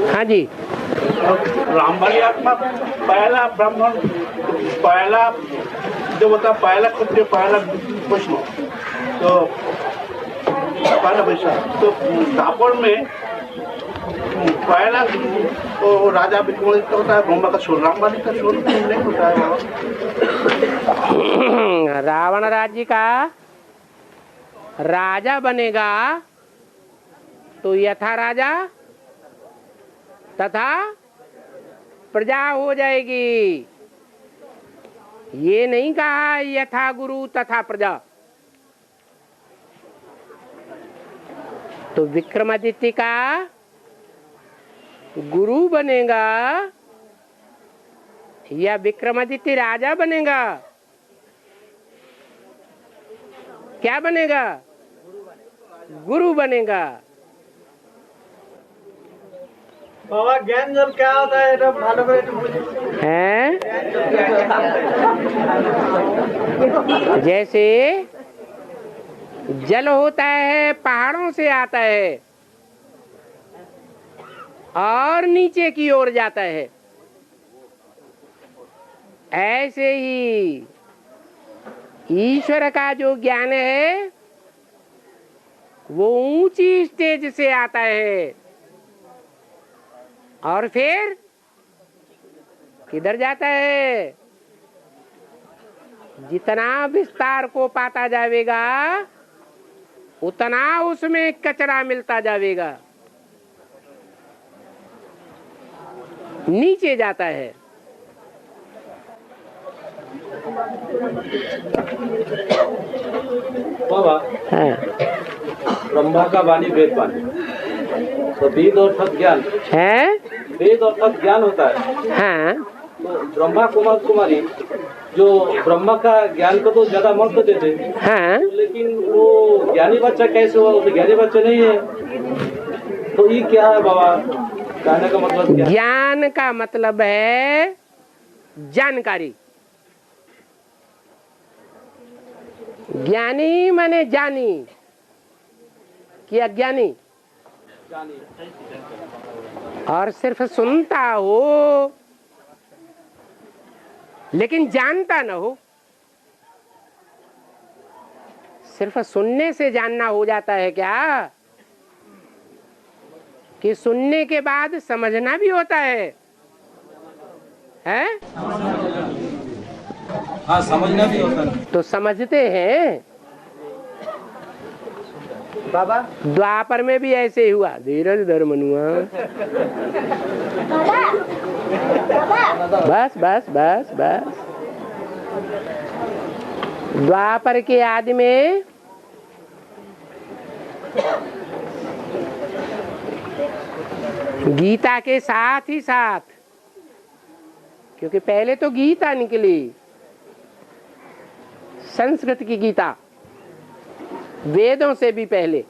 हाँ जी। रामबाली आत्मा पहला ब्राह्मण, पहला जो होता पहला क्षत्रिय, पहला वैष्णव, तो पहला वैश्य, तो स्थापन में पहला तो राजा विक्रमादित्य होता है, ब्रह्मा का स्वरूप, रामबाली का स्वरूप नहीं होता है। रावण राज्य का राजा बनेगा तो यथा राजा तथा प्रजा हो जाएगी। ये नहीं कहा यथा गुरु तथा प्रजा। तो विक्रमादित्य का गुरु बनेगा या विक्रमादित्य राजा बनेगा? क्या बनेगा? गुरु बनेगा। बाबा ज्ञान जल क्या होता है? भालो है जैसे जल होता है, पहाड़ों से आता है और नीचे की ओर जाता है, ऐसे ही ईश्वर का जो ज्ञान है वो ऊंची स्टेज से आता है और फिर किधर जाता है? जितना विस्तार को पाता जाएगा उतना उसमें कचरा मिलता जाएगा, नीचे जाता है। बाबा, ब्रह्मा का वाणी वेद वाणी, तो वेद अर्थात ज्ञान है, वेद अर्थात ज्ञान होता है। हाँ। तो ब्रह्मा कुमार कुमारी जो ब्रह्मा का ज्ञान को तो ज्यादा महत्व देते, हाँ। लेकिन वो ज्ञानी बच्चा कैसे हुआ? वो तो ज्ञानी बच्चा नहीं है। तो ये क्या है बाबा, कहने का मतलब क्या? ज्ञान का मतलब है जानकारी। ज्ञानी माने जानी कि अज्ञानी, और सिर्फ सुनता हो लेकिन जानता न हो। सिर्फ सुनने से जानना हो जाता है क्या? कि सुनने के बाद समझना भी होता है? हाँ, समझना भी होता है। तो समझते हैं बाबा। द्वापर में भी ऐसे ही हुआ। धीरज धर मनुआ। बस बस बस बस। द्वापर के आदि में गीता के साथ ही साथ, क्योंकि पहले तो गीता निकली, संस्कृत की गीता, वेदों से भी पहले।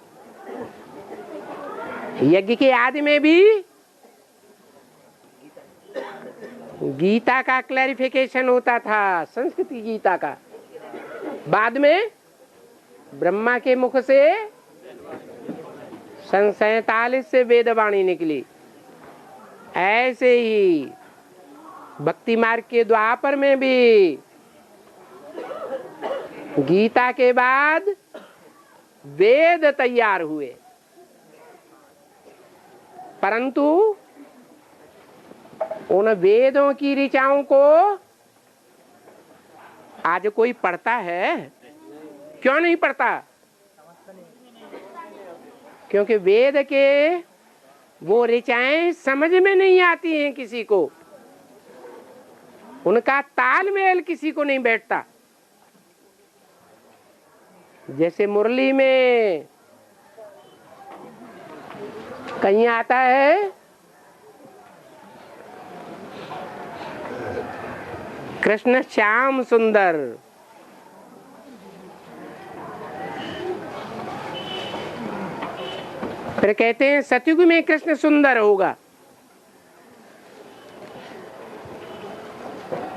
यज्ञ के आदि में भी गीता का क्लैरिफिकेशन होता था, संस्कृत की गीता का। बाद में ब्रह्मा के मुख से सन 47 से वेदवाणी निकली। ऐसे ही भक्ति मार्ग के द्वापर में भी गीता के बाद वेद तैयार हुए, परंतु उन वेदों की ऋचाओं को आज कोई पढ़ता है? क्यों नहीं पढ़ता? क्योंकि वेद के वो ऋचाएं समझ में नहीं आती हैं किसी को, उनका तालमेल किसी को नहीं बैठता। जैसे मुरली में कहीं आता है कृष्ण श्याम सुंदर, फिर कहते हैं सतयुग में कृष्ण सुंदर होगा।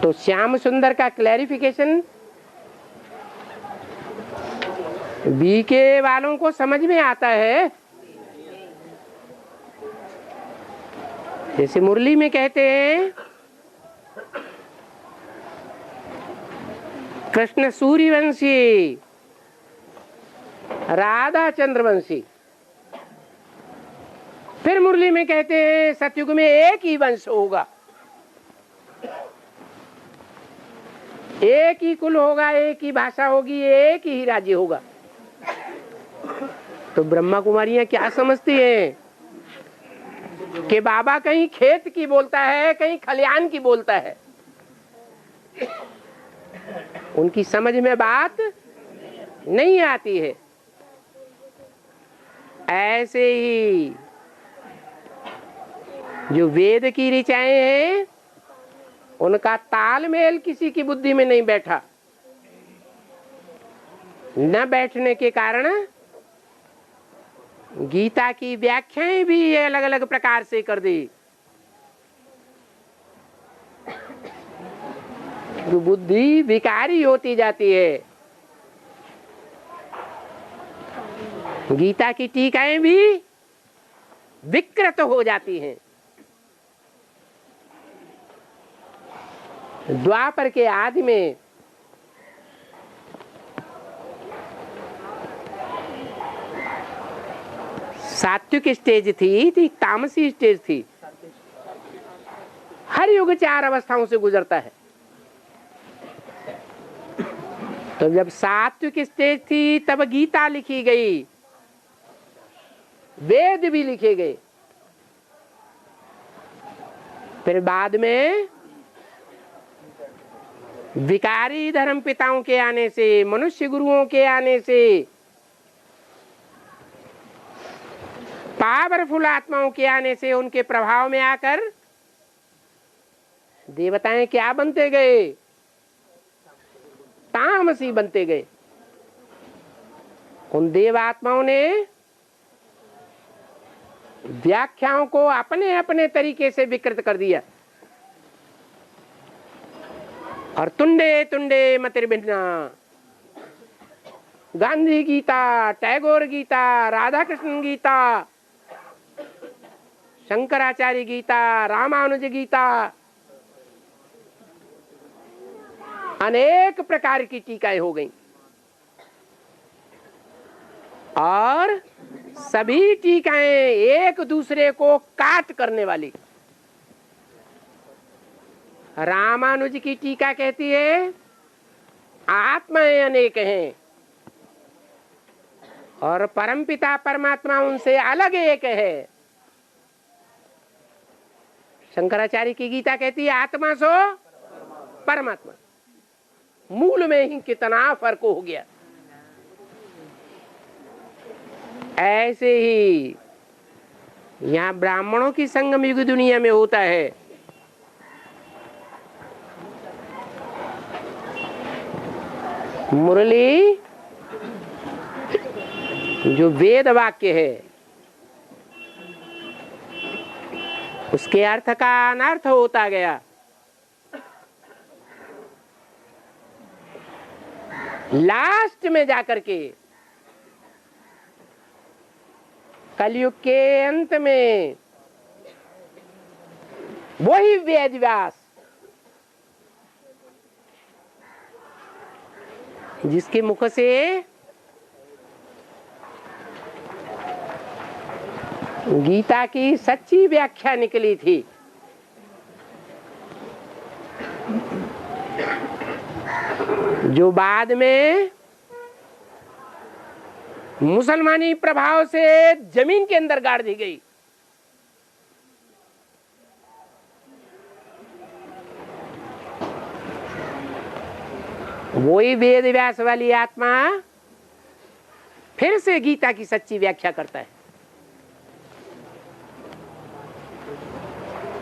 तो श्याम सुंदर का क्लैरिफिकेशन बीके वालों को समझ में आता है। जैसे मुरली में कहते हैं कृष्ण सूर्यवंशी, राधा चंद्रवंशी। फिर मुरली में कहते हैं सतयुग में एक ही वंश होगा, एक ही कुल होगा, एक ही भाषा होगी, एक ही राज्य होगा। तो ब्रह्मा कुमारियां क्या समझती हैं कि बाबा कहीं खेत की बोलता है, कहीं खलियान की बोलता है। उनकी समझ में बात नहीं आती है। ऐसे ही जो वेद की ऋचाएं हैं उनका तालमेल किसी की बुद्धि में नहीं बैठा। न बैठने के कारण गीता की व्याख्याएं भी अलग अलग प्रकार से कर दी। तो बुद्धि विकारी होती जाती है। गीता की टीकाएं भी विकृत हो जाती हैं। द्वापर के आदि में सात्विक स्टेज थी, तामसी स्टेज थी। हर युग 4 अवस्थाओं से गुजरता है। तो जब सात्विक स्टेज थी तब गीता लिखी गई, वेद भी लिखे गए। फिर बाद में विकारी धर्म पिताओं के आने से, मनुष्य गुरुओं के आने से, पावरफुल आत्माओं के आने से, उनके प्रभाव में आकर देवताएं क्या बनते गए? तामसी बनते गए। उन देवात्माओं ने व्याख्याओं को अपने अपने तरीके से विकृत कर दिया और तुंडे तुंडे मतिर्भिन्ना, गांधी गीता, टैगोर गीता, राधा कृष्ण गीता, शंकराचार्य गीता, रामानुज गीता, अनेक प्रकार की टीकाएं हो गई और सभी टीकाएं एक दूसरे को काट करने वाली। रामानुज की टीका कहती है आत्माएं अनेक हैं और परमपिता परमात्मा उनसे अलग एक है। शंकराचार्य की गीता कहती है आत्मा सो परमात्मा। मूल में ही कितना फर्क हो गया। ऐसे ही यहाँ ब्राह्मणों की संगम युग दुनिया में होता है। मुरली जो वेद वाक्य है उसके अर्थ का अनर्थ होता गया। लास्ट में जाकर के कलयुग के अंत में वही वेद व्यास जिसके मुख से गीता की सच्ची व्याख्या निकली थी, जो बाद में मुसलमानी प्रभाव से जमीन के अंदर गाड़ दी गई। वही वेद व्यास वाली आत्मा फिर से गीता की सच्ची व्याख्या करता है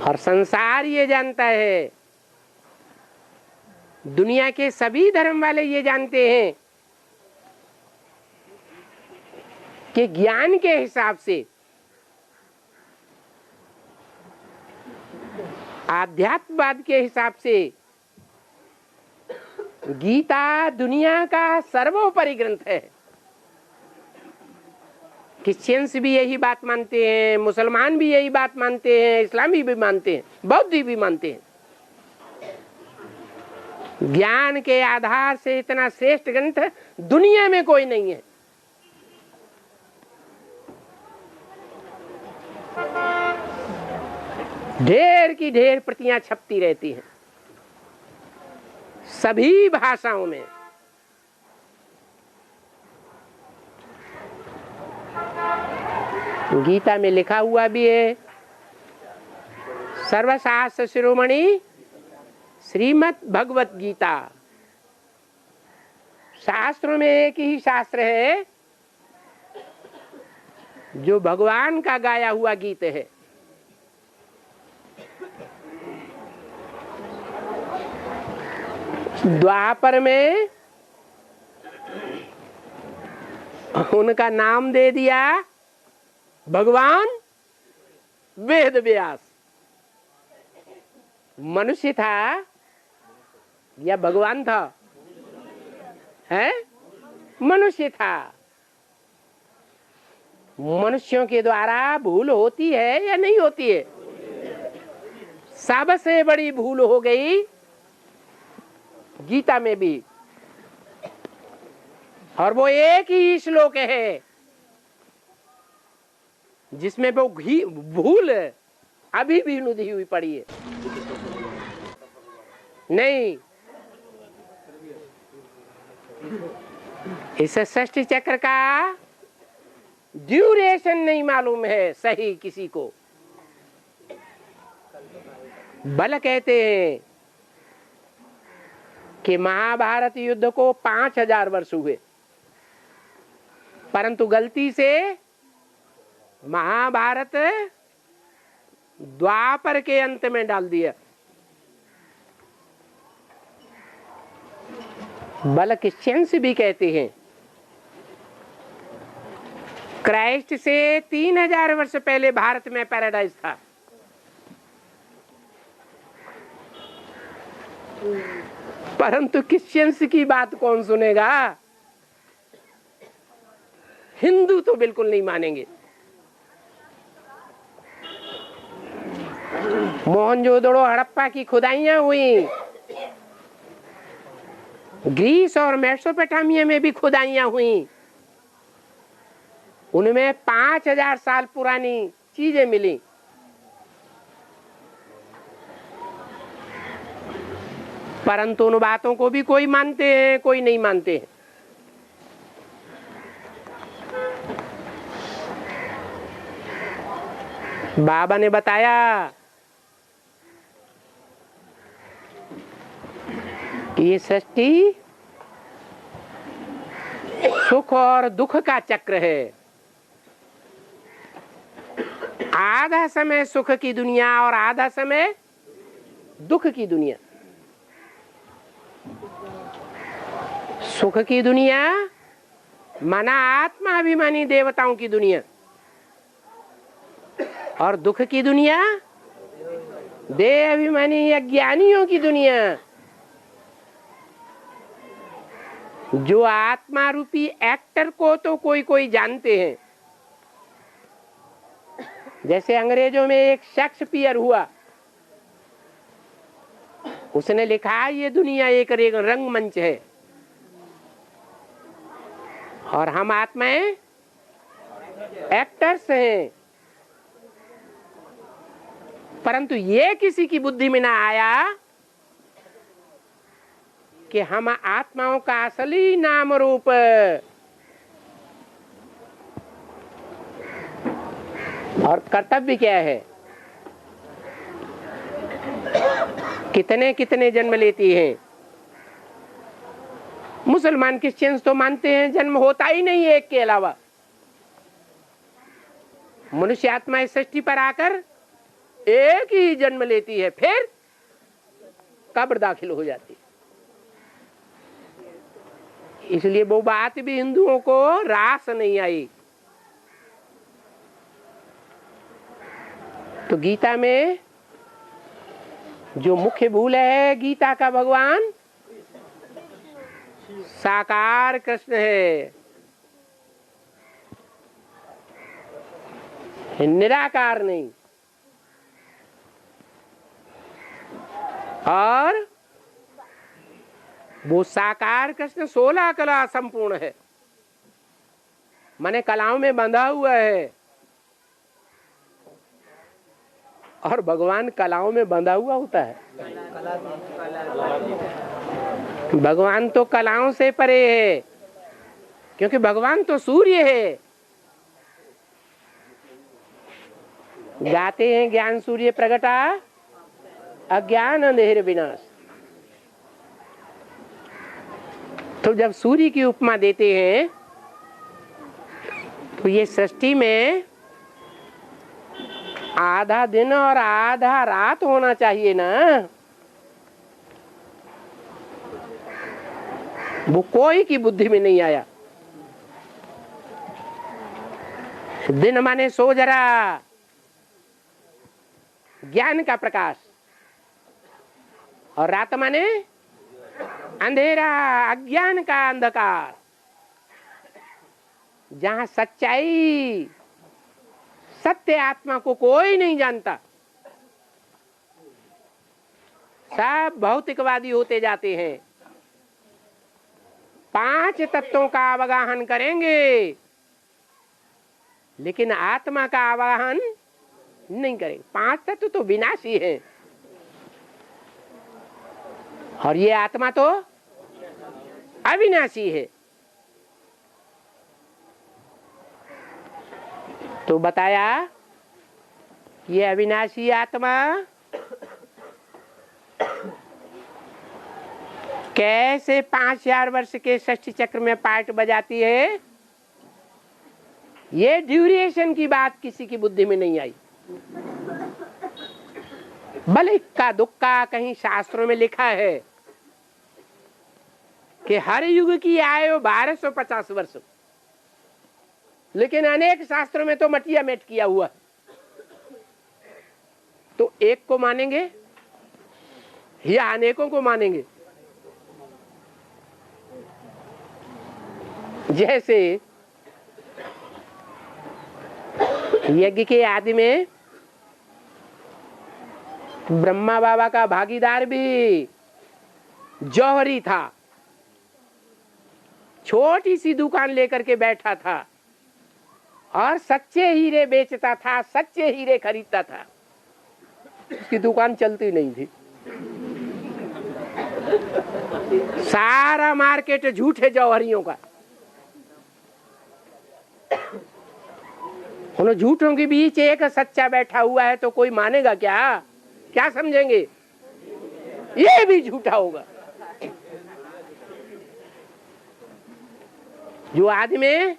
और संसार ये जानता है, दुनिया के सभी धर्म वाले ये जानते हैं कि ज्ञान के हिसाब से, आध्यात्मवाद के हिसाब से गीता दुनिया का सर्वोपरि ग्रंथ है। क्रिश्चियंस भी यही बात मानते हैं, मुसलमान भी यही बात मानते हैं, इस्लामी भी मानते हैं, बौद्ध भी मानते हैं। ज्ञान के आधार से इतना श्रेष्ठ ग्रंथ दुनिया में कोई नहीं है। ढेर की ढेर प्रतियां छपती रहती हैं सभी भाषाओं में। गीता में लिखा हुआ भी है, सर्वशास्त्र शिरोमणि श्रीमद् भगवत गीता। शास्त्रों में एक ही शास्त्र है जो भगवान का गाया हुआ गीत है। द्वापर में उनका नाम दे दिया भगवान वेद व्यास। मनुष्य था या भगवान था? है मनुष्य था। मनुष्यों के द्वारा भूल होती है या नहीं होती है? सबसे बड़ी भूल हो गई गीता में भी, और वो एक ही श्लोक है जिसमें वो भूल अभी भी नुदी हुई पड़ी है। नहीं, इस सृष्टि चक्र का ड्यूरेशन नहीं मालूम है सही किसी को। बल कहते हैं कि महाभारत युद्ध को 5000 वर्ष हुए, परंतु गलती से महाभारत द्वापर के अंत में डाल दिया। बल क्रिश्चियंस भी कहते हैं क्राइस्ट से 3000 वर्ष पहले भारत में पैराडाइज था। परंतु क्रिश्चियंस की बात कौन सुनेगा? हिंदू तो बिल्कुल नहीं मानेंगे। मोहनजोदड़ो हड़प्पा की खुदाइयां हुई, ग्रीस और मेसोपोटामिया में भी खुदाइयां हुई, उनमें 5000 साल पुरानी चीजें मिली। परंतु उन बातों को भी कोई मानते हैं, कोई नहीं मानते हैं। बाबा ने बताया कि ये सृष्टि सुख और दुख का चक्र है। आधा समय सुख की दुनिया और आधा समय दुख की दुनिया। सुख की दुनिया माना आत्मा अभिमानी देवताओं की दुनिया, और दुख की दुनिया देह अभिमानी अज्ञानियों की दुनिया। जो आत्मा रूपी एक्टर को तो कोई कोई जानते हैं, जैसे अंग्रेजों में एक शेक्सपियर हुआ, उसने लिखा ये दुनिया एक रंगमंच है और हम आत्माएं एक्टर्स हैं। परंतु ये किसी की बुद्धि में ना आया कि हम आत्माओं का असली नाम रूप और कर्तव्य क्या है, कितने कितने जन्म लेती हैं। मुसलमान क्रिश्चियंस तो मानते हैं जन्म होता ही नहीं है एक के अलावा। मनुष्य आत्मा इस सृष्टि पर आकर एक ही जन्म लेती है, फिर कब्र दाखिल हो जाती है। इसलिए वो बात भी हिंदुओं को रास नहीं आई। तो गीता में जो मुख्य भूल है, गीता का भगवान साकार कृष्ण है। निराकार नहीं। और वो साकार कृष्ण 16 कला संपूर्ण है, माने कलाओं में बंधा हुआ है। और भगवान कलाओं में बंधा हुआ होता है। भगवान तो कलाओं से परे है, क्योंकि भगवान तो सूर्य है। गाते हैं ज्ञान सूर्य प्रगटा, अज्ञान अंधेर विनाश। तो जब सूर्य की उपमा देते हैं तो ये सृष्टि में आधा दिन और आधा रात होना चाहिए ना। वो कोई की बुद्धि में नहीं आया। दिन माने सो जरा, ज्ञान का प्रकाश, और रात माने अंधेरा, अज्ञान का अंधकार। जहां सच्चाई, सत्य आत्मा को कोई नहीं जानता, सब भौतिकवादी होते जाते हैं। 5 तत्वों का अवगाहन करेंगे लेकिन आत्मा का अवगाहन नहीं करेंगे। 5 तत्व तो विनाशी है और ये आत्मा तो अविनाशी है। तो बताया ये अविनाशी आत्मा कैसे 5000 वर्ष के षष्ठी चक्र में पार्ट बजाती है। ये ड्यूरेशन की बात किसी की बुद्धि में नहीं आई। भले इक्का दुक्का कहीं शास्त्रों में लिखा है कि हर युग की आयु 1250 वर्ष, लेकिन अनेक शास्त्रों में तो मटिया मेट किया हुआ। तो एक को मानेंगे या अनेकों को मानेंगे? जैसे यज्ञ के आदि में ब्रह्मा बाबा का भागीदार भी जौहरी था, छोटी सी दुकान लेकर के बैठा था और सच्चे हीरे बेचता था, सच्चे हीरे खरीदता था। उसकी दुकान चलती नहीं थी। सारा मार्केट झूठे जौहरियों का। उन झूठों के बीच एक सच्चा बैठा हुआ है तो कोई मानेगा क्या? क्या समझेंगे? ये भी झूठा होगा। जो आदि में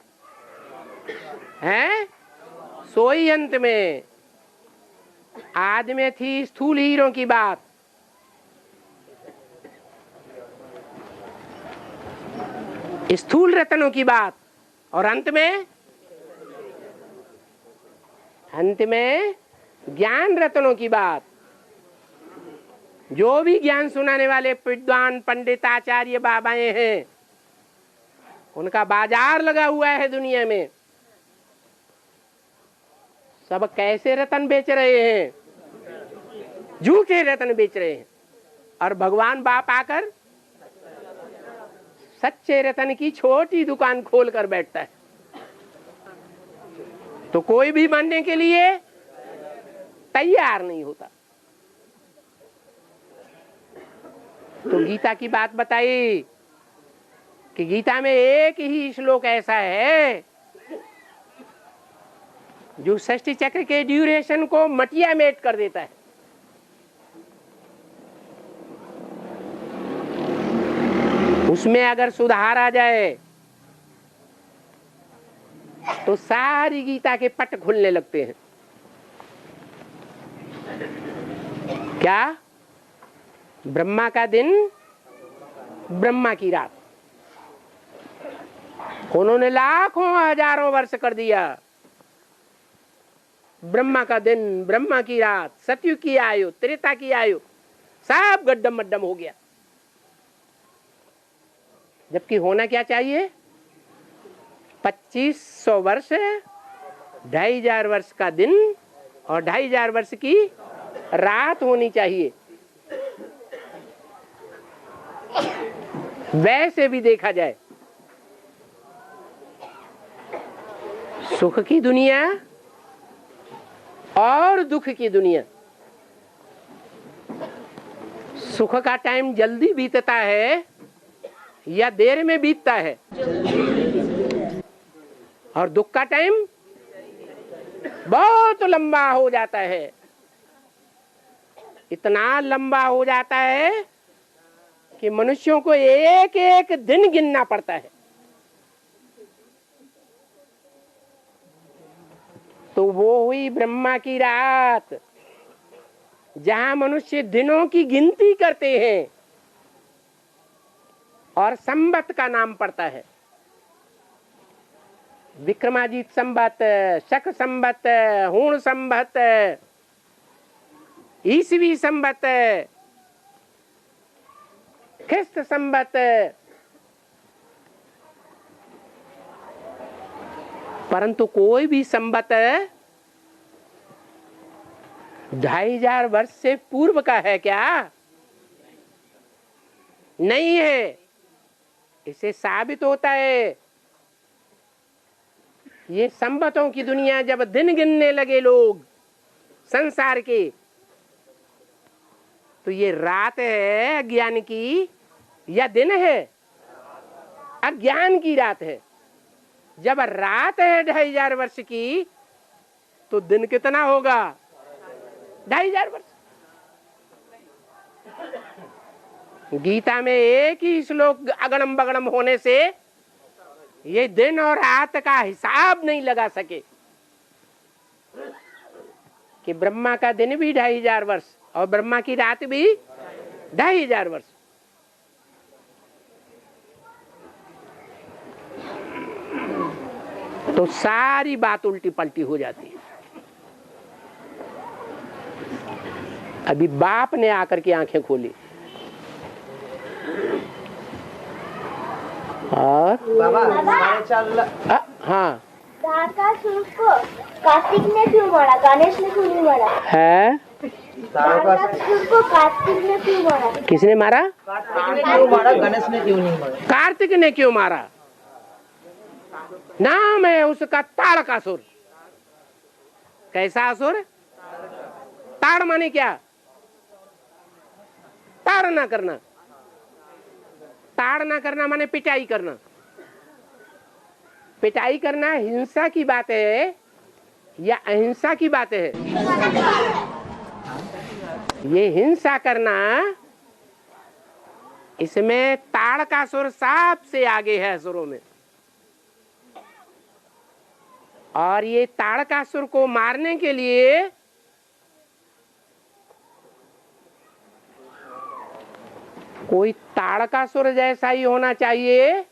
है सोई अंत में। आदि में थी स्थूल हीरों की बात, स्थूल रत्नों की बात, और अंत में ज्ञान रत्नों की बात। जो भी ज्ञान सुनाने वाले विद्वान पंडित आचार्य बाबाएं हैं, उनका बाजार लगा हुआ है दुनिया में। सब कैसे रत्न बेच रहे हैं? झूठे रत्न बेच रहे हैं। और भगवान बाप आकर सच्चे रत्न की छोटी दुकान खोल कर बैठता है। तो कोई भी मानने के लिए तैयार नहीं होता। तो गीता की बात बताई कि गीता में एक ही श्लोक ऐसा है जो षष्ठी चक्र के ड्यूरेशन को मटिया मेट कर देता है। उसमें अगर सुधार आ जाए तो सारी गीता के पट खुलने लगते हैं। क्या? ब्रह्मा का दिन, ब्रह्मा की रात। उन्होंने लाखों हजारों वर्ष कर दिया। ब्रह्मा का दिन, ब्रह्मा की रात, सतयुग की आयु, त्रेता की आयु, सब गड्डम मड्डम हो गया। जबकि होना क्या चाहिए? 2500 वर्ष 2,500 वर्ष का दिन और 2,500 वर्ष की रात होनी चाहिए। वैसे भी देखा जाए सुख की दुनिया और दुख की दुनिया, सुख का टाइम जल्दी बीतता है या देर में बीतता है, और दुख का टाइम बहुत लंबा हो जाता है। इतना लंबा हो जाता है कि मनुष्यों को एक एक दिन गिनना पड़ता है। तो वो हुई ब्रह्मा की रात, जहां मनुष्य दिनों की गिनती करते हैं और संवत का नाम पड़ता है। विक्रमाजीत संवत, शक संवत, हूण संवत, ईसवी संवत, ख्रिस्त संवत, परंतु कोई भी संवत 2,500 वर्ष से पूर्व का है क्या? नहीं है। इसे साबित होता है ये संवतों की दुनिया जब दिन गिनने लगे लोग संसार के, तो ये रात है अज्ञान की या दिन है? अज्ञान की रात है। जब रात है 2,500 वर्ष की, तो दिन कितना होगा? 2,500 वर्ष। गीता में एक ही श्लोक अगड़म बगड़म होने से ये दिन और रात का हिसाब नहीं लगा सके कि ब्रह्मा का दिन भी 2,500 वर्ष और ब्रह्मा की रात भी 2,500 वर्ष। तो सारी बात उल्टी पलटी हो जाती है। अभी बाप ने आकर के आंखें खोली और बाबा हाँ, तारकासुर को कार्तिक ने क्यों मारा, गणेश ने क्यों नहीं मारा? है तारकासुर को कार्तिक ने क्यों मारा? किसने मारा? कार्तिक ने क्यों मारा, गणेश ने क्यों नहीं मारा? कार्तिक ने क्यों मारा? नाम है उसका तारकासुर। कैसा असुर? ताड़ माने क्या? ताड़ ना करना। ताड़ ना करना माने पिटाई करना। पिटाई करना हिंसा की बात है या अहिंसा की बात है? ये हिंसा करना, इसमें ताड़कासुर सबसे आगे है असुरों में। और ये ताड़कासुर को मारने के लिए कोई ताड़कासुर जैसा ही होना चाहिए,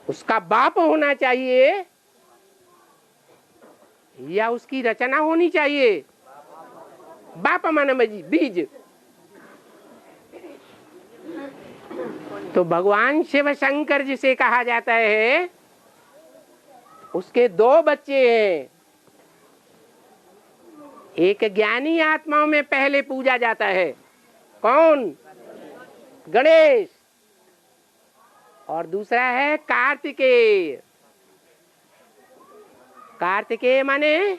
उसका बाप होना चाहिए या उसकी रचना होनी चाहिए? बाप माने बीज। तो भगवान शिव शंकर जिसे कहा जाता है, उसके 2 बच्चे हैं। एक ज्ञानी आत्माओं में पहले पूजा जाता है, कौन? गणेश। और दूसरा है कार्तिकेय। कार्तिकेय माने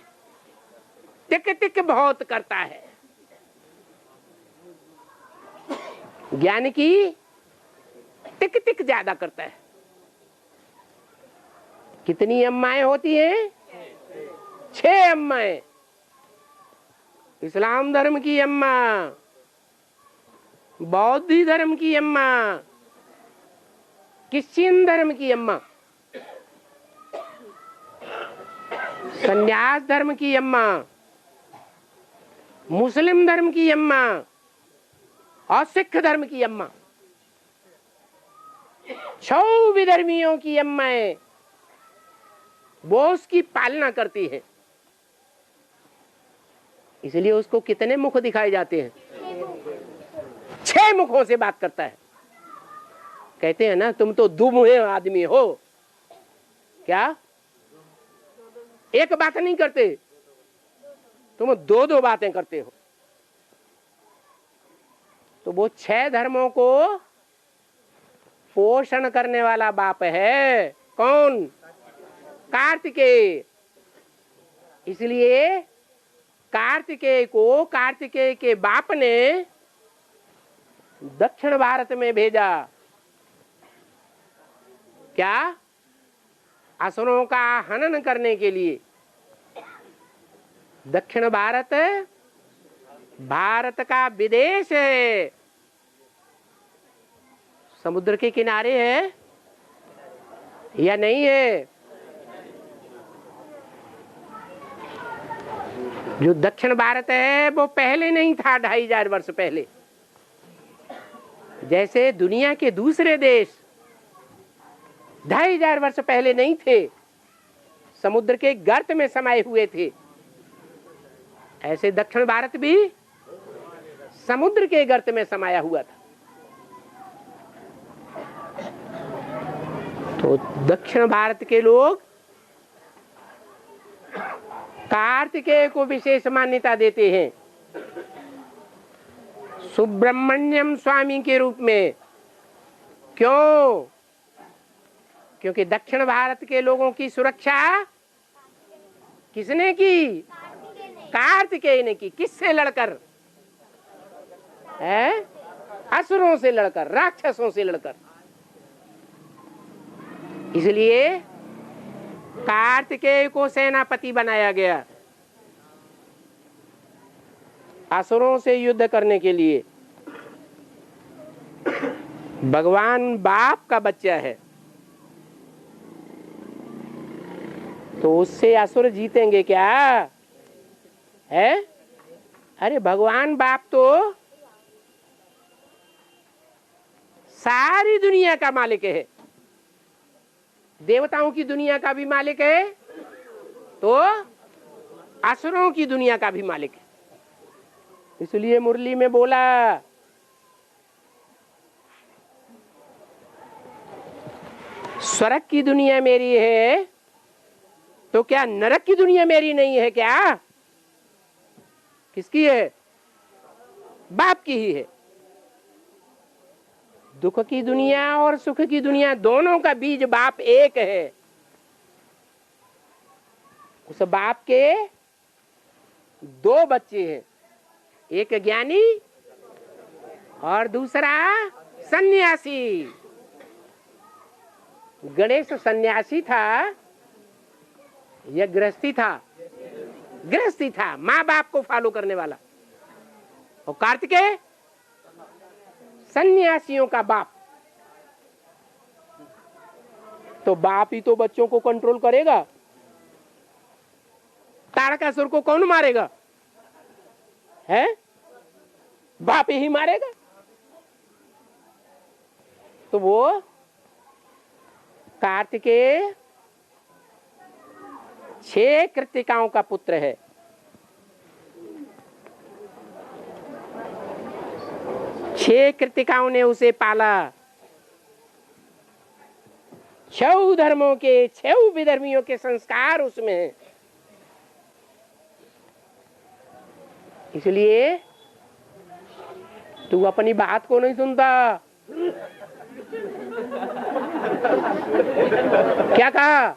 टिक टिक बहुत करता है। ज्ञान की टिक टिक ज्यादा करता है। कितनी अम्माएं होती हैं? 6 अम्माएं। इस्लाम धर्म की अम्मा, बौद्ध धर्म की अम्मा, क्रिश्चियन धर्म की अम्मा, संन्यास धर्म की अम्मा, मुस्लिम धर्म की अम्मा और सिख धर्म की अम्मा, 6 विधर्मियों की अम्माएं वो उसकी पालना करती है। इसलिए उसको कितने मुख दिखाए जाते हैं? 6 मुखों से बात करता है। कहते हैं ना, तुम तो दुमुहे आदमी हो। क्या? एक बात नहीं करते, तुम दो दो बातें करते हो। तो वो 6 धर्मों को पोषण करने वाला बाप है कौन? कार्तिकेय। इसलिए कार्तिकेय को कार्तिकेय के बाप ने दक्षिण भारत में भेजा। क्या? असुरों का हनन करने के लिए। दक्षिण भारत भारत का विदेश है, समुद्र के किनारे है या नहीं है? जो दक्षिण भारत है वो पहले नहीं था, 2500 वर्ष पहले। जैसे दुनिया के दूसरे देश 2500 वर्ष पहले नहीं थे, समुद्र के गर्त में समाये हुए थे, ऐसे दक्षिण भारत भी समुद्र के गर्त में समाया हुआ था। तो दक्षिण भारत के लोग कार्तिकेय को विशेष मान्यता देते हैं, सुब्रमण्यम स्वामी के रूप में। क्यों? क्योंकि दक्षिण भारत के लोगों की सुरक्षा किसने की? कार्तिकेय ने की। किससे लड़कर? है? असुरों से लड़कर, राक्षसों से लड़कर। इसलिए कार्तिकेय को सेनापति बनाया गया असुरों से युद्ध करने के लिए। भगवान बाप का बच्चा है, तो उससे असुर जीतेंगे क्या? है? अरे भगवान बाप तो सारी दुनिया का मालिक है, देवताओं की दुनिया का भी मालिक है, तो असुरों की दुनिया का भी मालिक है। इसलिए मुरली में बोला, स्वर्ग की दुनिया मेरी है तो क्या नरक की दुनिया मेरी नहीं है क्या? किसकी है? बाप की ही है। दुख की दुनिया और सुख की दुनिया दोनों का बीज बाप एक है। उस बाप के 2 बच्चे हैं, एक ज्ञानी और दूसरा सन्यासी। गणेश सन्यासी था या गृहस्थी था? गृहस्थी था, माँ बाप को फॉलो करने वाला। और कार्तिकेय सन्यासियों का बाप। तो बाप ही तो बच्चों को कंट्रोल करेगा। तारकासुर को कौन मारेगा? है? बाप ही मारेगा। तो वो कार्तिकेय 6 कृतिकाओं का पुत्र है। 6 कृतिकाओं ने उसे पाला। 6 धर्मों के 6 विधर्मियों के संस्कार उसमें हैं। इसलिए तू अपनी बात को नहीं सुनता। क्या कहा?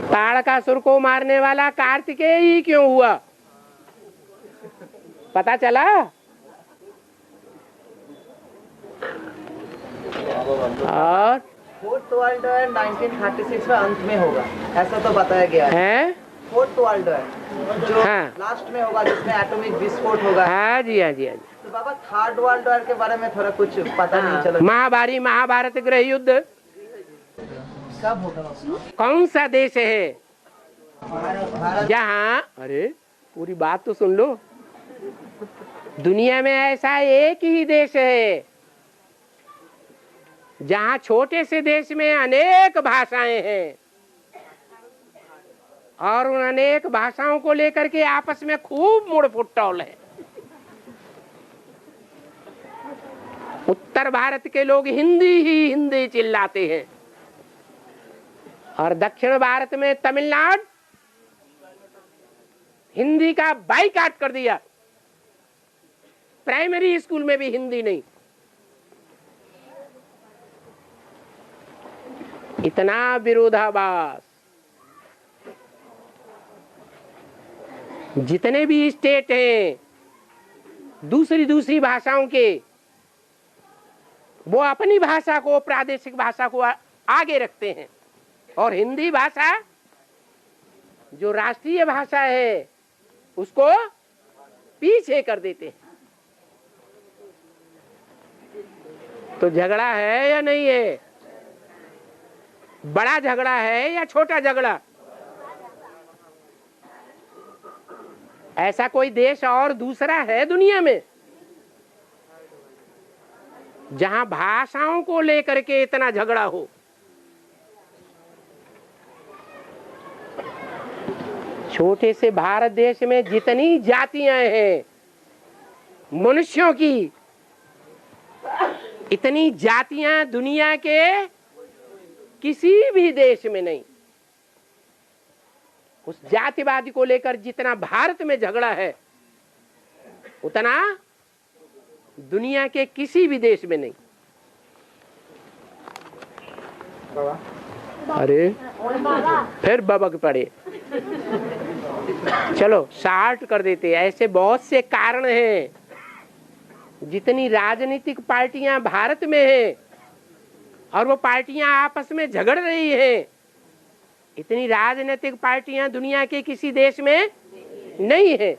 तारकासुर को मारने वाला कार्तिकेय ही क्यों हुआ? पता चला? और 4th वर्ल्ड वॉर 1936 में अंत में होगा, ऐसा तो बताया गया है। 4th वर्ल्ड वॉर जो लास्ट में होगा, जिसमें एटॉमिक विस्फोट होगा। हाँ जी, हाँ जी, हाँ जी। तो बाबा 3rd वर्ल्ड वॉर के बारे में थोड़ा कुछ पता नहीं चला। महाभारत गृह युद्ध कब होगा? कौन सा देश है जहाँ, अरे पूरी बात तो सुन लो, दुनिया में ऐसा एक ही देश है जहाँ छोटे से देश में अनेक भाषाएं हैं और उन अनेक भाषाओं को लेकर के आपस में खूब मुड़ फुटौल है। उत्तर भारत के लोग हिंदी ही हिंदी चिल्लाते हैं, और दक्षिण भारत में तमिलनाडु हिंदी का बाइकाट कर दिया। प्राइमरी स्कूल में भी हिंदी नहीं। इतना विरोधाभास। जितने भी स्टेट हैं दूसरी भाषाओं के, वो अपनी भाषा को, प्रादेशिक भाषा को आगे रखते हैं, और हिंदी भाषा जो राष्ट्रीय भाषा है उसको पीछे कर देते हैं। तो झगड़ा है या नहीं है? बड़ा झगड़ा है या छोटा झगड़ा? ऐसा कोई देश और दूसरा है दुनिया में जहां भाषाओं को लेकर के इतना झगड़ा हो? छोटे से भारत देश में जितनी जातियां हैं मनुष्यों की, इतनी जातियां दुनिया के किसी भी देश में नहीं। उस जातिवादी को लेकर जितना भारत में झगड़ा है उतना दुनिया के किसी भी देश में नहीं। अरे फिर बबक पड़े। चलो शार्ट कर देते। ऐसे बहुत से कारण हैं। जितनी राजनीतिक पार्टियां भारत में हैं और वो पार्टियां आपस में झगड़ रही हैं, इतनी राजनीतिक पार्टियां दुनिया के किसी देश में नहीं है।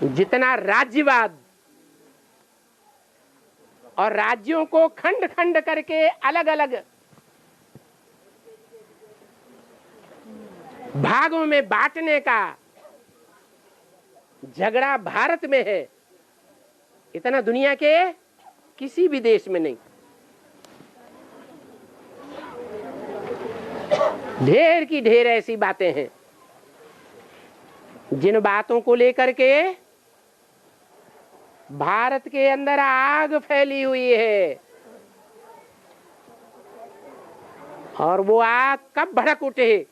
जितना राज्यवाद और राज्यों को खंड खंड करके अलग अलग भागों में बांटने का झगड़ा भारत में है, इतना दुनिया के किसी भी देश में नहीं। ढेर की ढेर ऐसी बातें हैं जिन बातों को लेकर के भारत के अंदर आग फैली हुई है, और वो आग कब भड़क उठे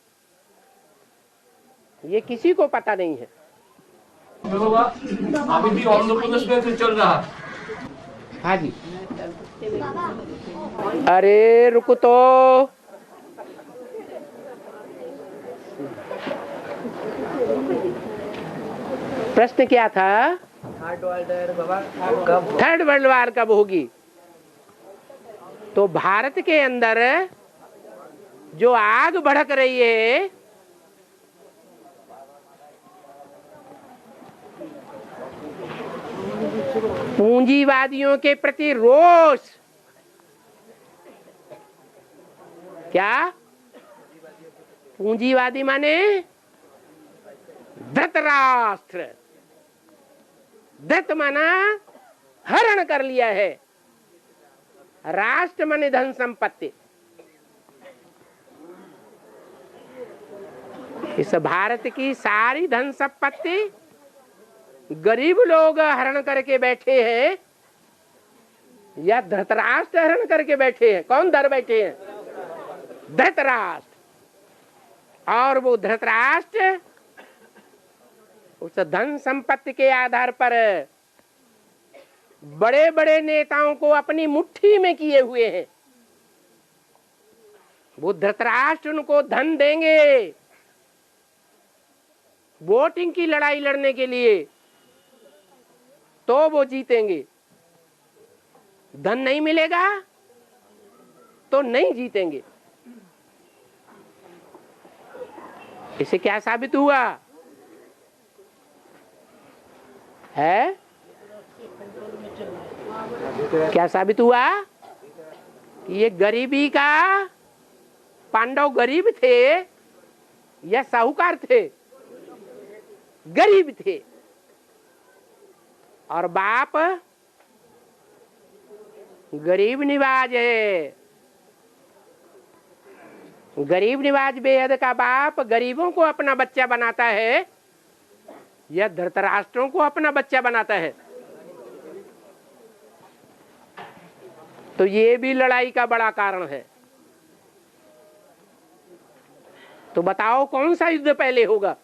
ये किसी को पता नहीं है। अभी भी आंध्र प्रदेश में चल रहा है। हाँ जी। अरे रुको तो, प्रश्न क्या था? थर्ड वर्ल्ड वार कब होगी? तो भारत के अंदर जो आग भड़क रही है, पूंजीवादियों के प्रति रोष। क्या? पूंजीवादी माने धृतराष्ट्र। धृत माना हरण कर लिया है, राष्ट्र माने धन संपत्ति। इस भारत की सारी धन संपत्ति गरीब लोग हरण करके बैठे हैं या धृतराष्ट्र हरण करके बैठे हैं? कौन धर बैठे हैं? धृतराष्ट्र। और वो धृतराष्ट्र उस धन संपत्ति के आधार पर बड़े बड़े नेताओं को अपनी मुट्ठी में किए हुए हैं। वो धृतराष्ट्र उनको धन देंगे वोटिंग की लड़ाई लड़ने के लिए, तो वो जीतेंगे। धन नहीं मिलेगा तो नहीं जीतेंगे। इससे क्या साबित हुआ है? क्या साबित हुआ कि ये गरीबी का, पांडव गरीब थे या साहूकार थे? गरीब थे, और बाप गरीब निवाज है। गरीब निवाज बेहद का बाप गरीबों को अपना बच्चा बनाता है या धृतराष्ट्रों को अपना बच्चा बनाता है? तो ये भी लड़ाई का बड़ा कारण है। तो बताओ कौन सा युद्ध पहले होगा?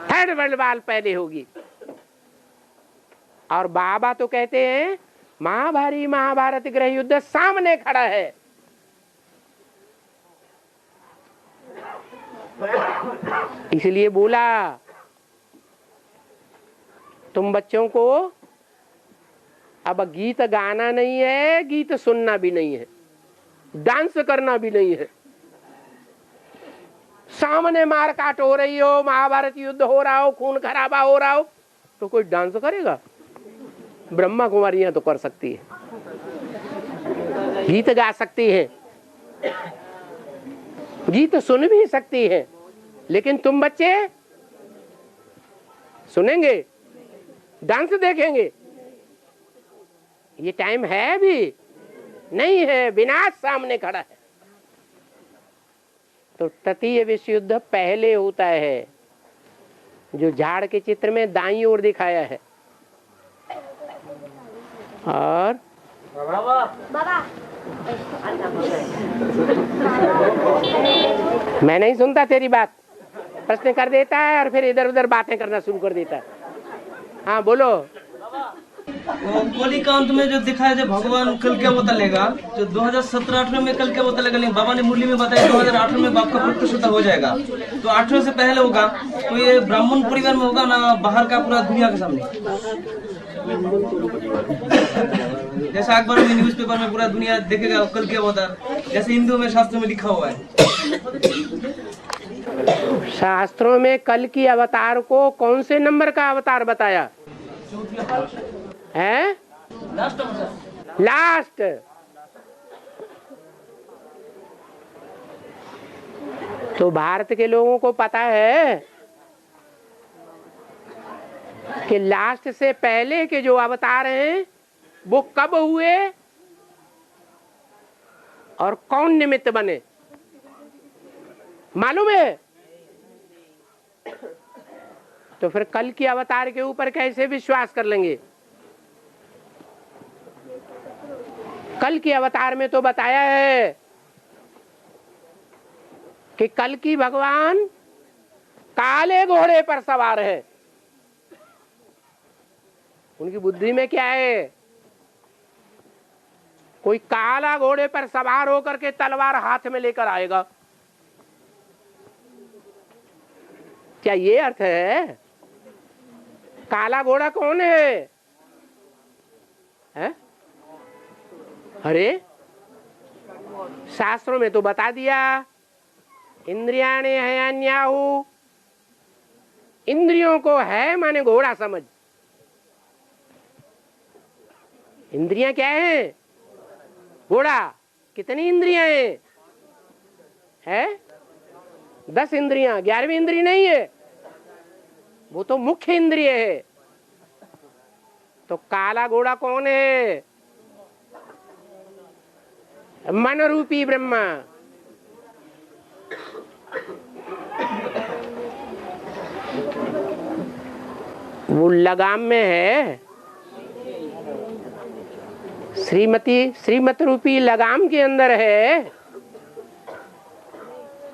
थर्ड वर्ल्ड वार पहले होगी। और बाबा तो कहते हैं महाभारी महाभारत गृह युद्ध सामने खड़ा है। इसलिए बोला तुम बच्चों को अब गीत गाना नहीं है, गीत सुनना भी नहीं है, डांस करना भी नहीं है। सामने मार काट हो रही हो, महाभारत युद्ध हो रहा हो, खून खराबा हो रहा हो, तो कोई डांस करेगा? ब्रह्मा कुमारियां तो कर सकती है, गीत गा सकती है, गीत सुन भी सकती है, लेकिन तुम बच्चे सुनेंगे, डांस देखेंगे? ये टाइम है भी नहीं है, विनाश सामने खड़ा है। तो तृतीय विश्व युद्ध पहले होता है, जो झाड़ के चित्र में दाईं ओर दिखाया है। और बाबा मैं नहीं सुनता तेरी बात, प्रश्न कर देता है और फिर इधर उधर बातें करना शुरू कर देता है। हाँ बोलो। कली कांत में जो दिखाया जो भगवान कल क्या बतालेगा, जो 2017-18 में कल क्या बतालेगा, लेकिन बाबा ने मुरली में बताया 2018 में बाप का प्रतिष्ठा हो जाएगा। तो 18 से पहले होगा, तो ये ब्राह्मण परिवार में होगा ना बाहर का पूरा दुनिया के सामने? जैसे अखबार में न्यूज़पेपर में पूरा दुनिया देखेगा कल क्या होता, जैसे हिंदू में शास्त्रों में लिखा हुआ है। शास्त्रों में कल की अवतार को कौन से नंबर का अवतार बताया है? लास्ट। तो भारत के लोगों को पता है कि लास्ट से पहले के जो अवतार हैं वो कब हुए और कौन निमित्त बने, मालूम है? तो फिर कल की अवतार के ऊपर कैसे विश्वास कर लेंगे? कल की अवतार में तो बताया है कि कल की भगवान काले घोड़े पर सवार है। उनकी बुद्धि में क्या है? कोई काला घोड़े पर सवार होकर के तलवार हाथ में लेकर आएगा। क्या ये अर्थ है? काला घोड़ा कौन है? अरे शास्त्रों में तो बता दिया, इंद्रियाणि हयान्याहु, इंद्रियों को है माने घोड़ा समझ। इंद्रियां क्या है? घोड़ा। कितनी इंद्रियां है? 10 इंद्रियां। 11वीं इंद्रिय नहीं है, वो तो मुख्य इंद्रिय है। तो काला घोड़ा कौन है? मन रूपी ब्रह्मा। वो लगाम में है, श्रीमत रूपी लगाम के अंदर है।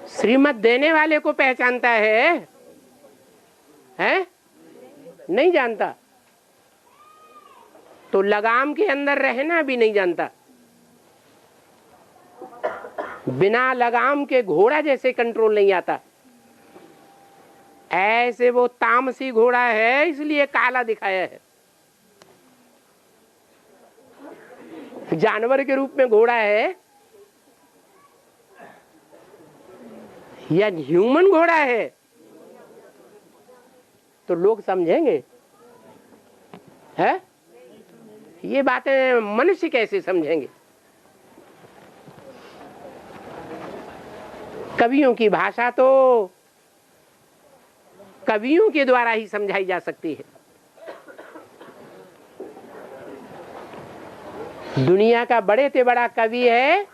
श्रीमत देने वाले को पहचानता है? नहीं जानता। तो लगाम के अंदर रहना भी नहीं जानता। बिना लगाम के घोड़ा जैसे कंट्रोल नहीं आता, ऐसे वो तामसी घोड़ा है, इसलिए काला दिखाया है। जानवर के रूप में घोड़ा है या ह्यूमन घोड़ा है, तो लोग समझेंगे। है ये बातें मनुष्य कैसे समझेंगे? कवियों की भाषा तो कवियों के द्वारा ही समझाई जा सकती है। दुनिया का बड़े से बड़ा कवि है,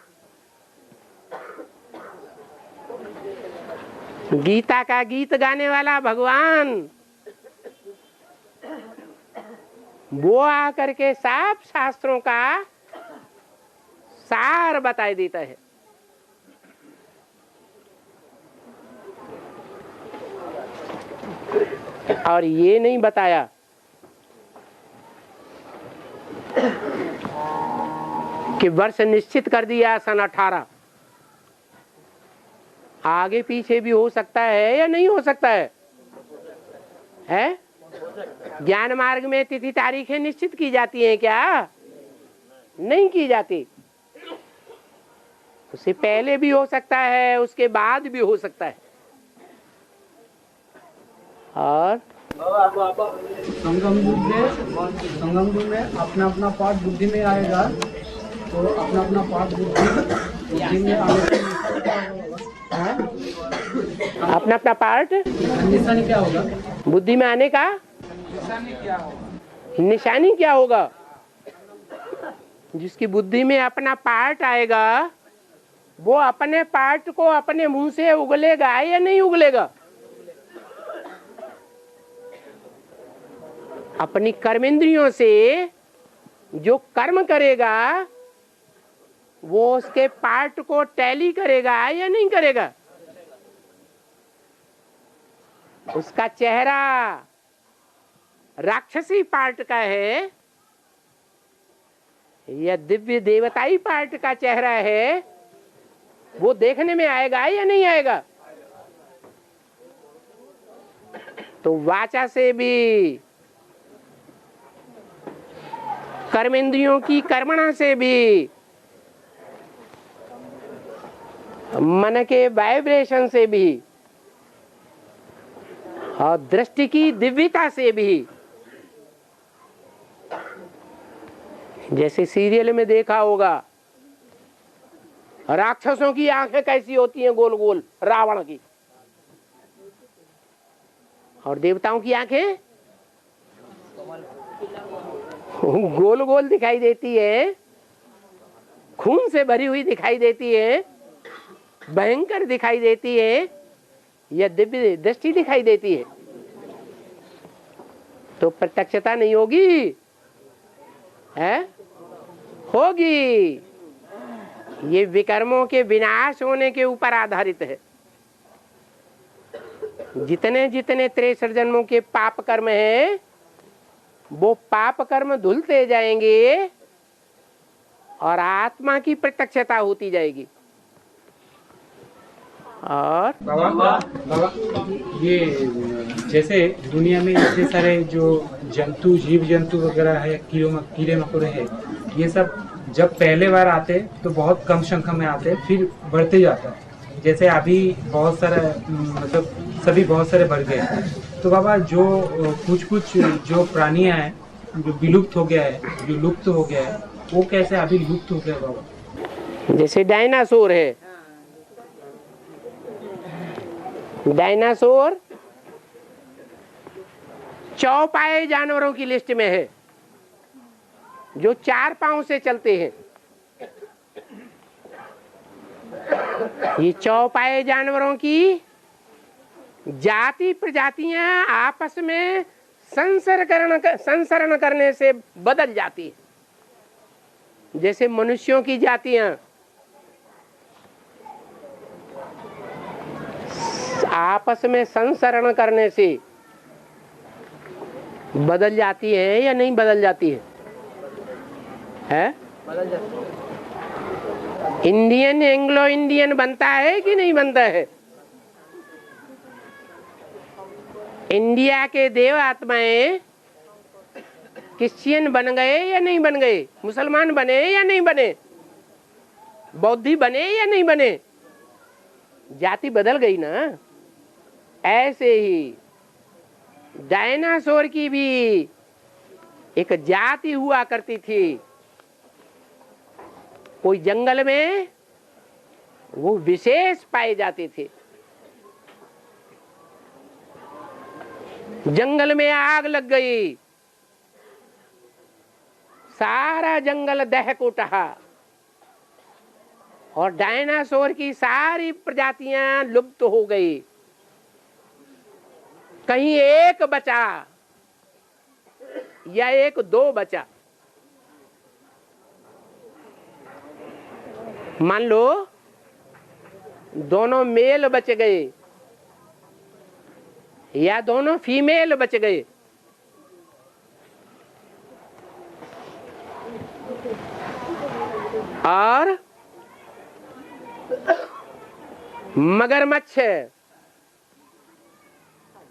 गीता का गीत गाने वाला भगवान। वो आकर के सब शास्त्रों का सार बता देता है। और ये नहीं बताया कि वर्ष निश्चित कर दिया सन 18, आगे पीछे भी हो सकता है या नहीं हो सकता है? ज्ञान मार्ग में तिथि तारीखें निश्चित की जाती हैं क्या? नहीं की जाती। उससे पहले भी हो सकता है, उसके बाद भी हो सकता है। और संगम युग में अपना अपना पाठ बुद्धि में आएगा, तो अपना अपना पाठ बुद्धि में आने का अपना अपना पार्ट निशानी क्या होगा? बुद्धि में आने का निशानी क्या होगा? जिसकी बुद्धि में अपना पार्ट आएगा वो अपने पार्ट को अपने मुंह से उगलेगा या नहीं उगलेगा? अपनी कर्मेंद्रियों से जो कर्म करेगा वो उसके पार्ट को टैली करेगा या नहीं करेगा? उसका चेहरा राक्षसी पार्ट का है या दिव्य देवताई पार्ट का चेहरा है, वो देखने में आएगा या नहीं आएगा? तो वाचा से भी, कर्मेंद्रियों की कर्मणा से भी, मन के वाइब्रेशन से भी और दृष्टि की दिव्यता से भी, जैसे सीरियल में देखा होगा राक्षसों की आंखें कैसी होती हैं, गोल गोल रावण की, और देवताओं की आंखें गोल गोल दिखाई देती है, खून से भरी हुई दिखाई देती है, भयंकर दिखाई देती है, या दिव्य दृष्टि दिखाई देती है। तो प्रत्यक्षता नहीं होगी है? होगी। ये विकर्मों के विनाश होने के ऊपर आधारित है। जितने जितने 63 जन्मों के पाप कर्म हैं वो पाप कर्म धुलते जाएंगे और आत्मा की प्रत्यक्षता होती जाएगी। और बाबा ये जैसे दुनिया में इतने सारे जो जंतु, जीव जंतु वगैरह है, कीड़े मकोड़े हैं, ये सब जब पहले बार आते तो बहुत कम संख्या में आते, फिर बढ़ते जाता है। जैसे अभी बहुत सारे मतलब सभी बहुत सारे बढ़ गए। तो बाबा जो कुछ जो प्राणियां हैं जो विलुप्त हो गया है, जो लुप्त हो गया है, वो कैसे अभी लुप्त हो गया बाबा? जैसे डायनासोर है, डायनासोर चौपाए जानवरों की लिस्ट में है, जो 4 पांव से चलते हैं। ये चौपाए जानवरों की जाति प्रजातियां आपस में संसरण करने से बदल जाती है। जैसे मनुष्यों की जातियां आपस में संसरण करने से बदल जाती है या नहीं बदल जाती है? बदल जाती है। इंडियन एंग्लो इंडियन बनता है कि नहीं बनता है? इंडिया के देव आत्माएं क्रिश्चियन बन गए या नहीं बन गए? मुसलमान बने या नहीं बने? बौद्धि बने या नहीं बने? जाति बदल गई ना। ऐसे ही डायनासोर की भी एक जाति हुआ करती थी। कोई जंगल में वो विशेष पाए जाते थे। जंगल में आग लग गई, सारा जंगल दहक उठा और डायनासोर की सारी प्रजातियां लुप्त हो गई। कहीं एक बचा। या एक दो बचा, मान लो दोनों मेल बच गए या दोनों फीमेल बच गए, और मगरमच्छ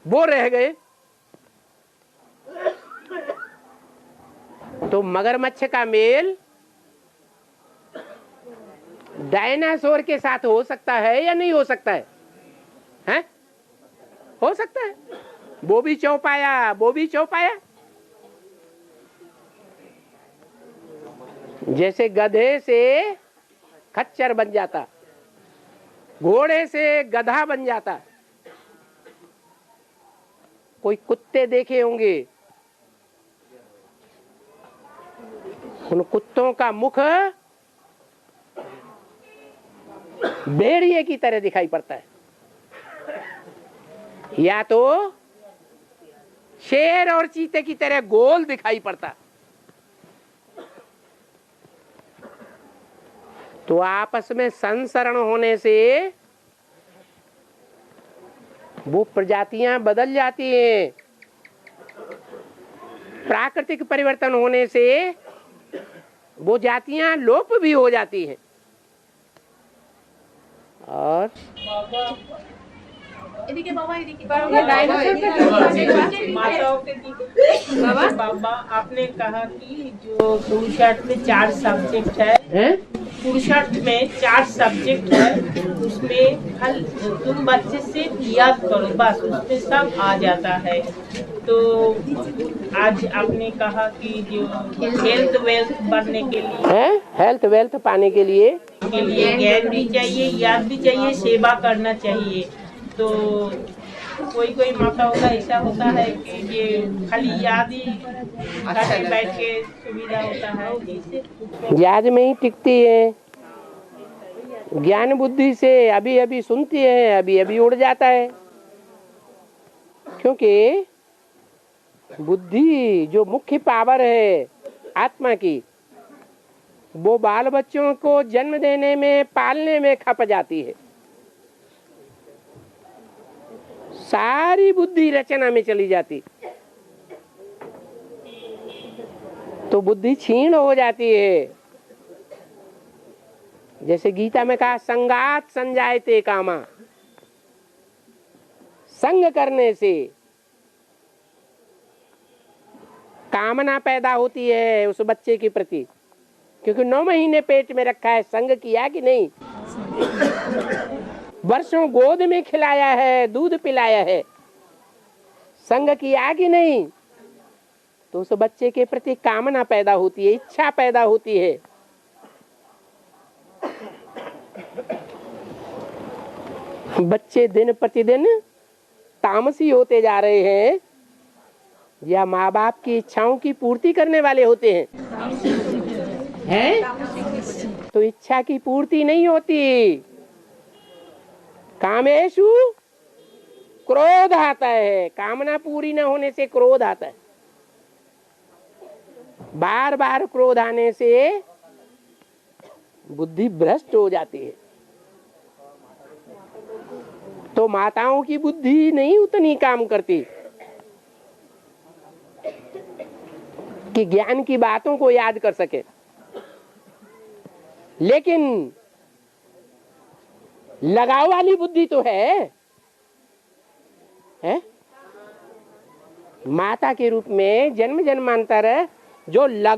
वो रह गए, तो मगरमच्छ का मेल डायनासोर के साथ हो सकता है या नहीं हो सकता है? हैं? हो सकता है। वो भी चौपाया, वो भी चौपाया। जैसे गधे से खच्चर बन जाता, घोड़े से गधा बन जाता। कोई कुत्ते देखे होंगे, उन कुत्तों का मुख भेड़िए की तरह दिखाई पड़ता है, या तो शेर और चीते की तरह गोल दिखाई पड़ता। तो आपस में संसरण होने से वो प्रजातियां बदल जाती हैं। प्राकृतिक परिवर्तन होने से वो जातियां लोप भी हो जाती हैं। और बाबा आपने कहा कि जो पुरुषार्थ में 4 सब्जेक्ट है, पुरुषार्थ में 4 सब्जेक्ट है, उसमें हल तुम बच्चे से याद करो बस, उसमें सब आ जाता है। तो आज आपने कहा कि जो हेल्थ वेल्थ बढ़ने के लिए, हेल्थ वेल्थ पाने के लिए ज्ञान भी चाहिए, याद भी चाहिए, सेवा करना चाहिए। तो कोई माताओं का ऐसा होता है कि ये खाली याद ही करके बैठ के सुविधा होता है, जिससे याद में ही टिकती है। ज्ञान बुद्धि से अभी अभी सुनती है, अभी अभी उड़ जाता है। क्योंकि बुद्धि जो मुख्य पावर है आत्मा की, वो बाल बच्चों को जन्म देने में, पालने में खप जाती है। सारी बुद्धि रचना में चली जाती, तो बुद्धि क्षीण हो जाती है। जैसे गीता में कहा, संगात संजायते कामा, संग करने से कामना पैदा होती है उस बच्चे के प्रति। क्योंकि 9 महीने पेट में रखा है, संग किया कि नहीं? वर्षों गोद में खिलाया है, दूध पिलाया है, संग किया कि नहीं? तो उस बच्चे के प्रति कामना पैदा होती है, इच्छा पैदा होती है। बच्चे दिन प्रतिदिन तामसी होते जा रहे हैं या माँ बाप की इच्छाओं की पूर्ति करने वाले होते हैं? तो इच्छा की पूर्ति नहीं होती। कामेषु क्रोध आता है, कामना पूरी न होने से क्रोध आता है। बार बार क्रोध आने से बुद्धि भ्रष्ट हो जाती है। तो माताओं की बुद्धि नहीं उतनी काम करती कि ज्ञान की बातों को याद कर सके। लेकिन लगाव वाली बुद्धि तो है? माता के रूप में जन्म जन्मांतर जो लगा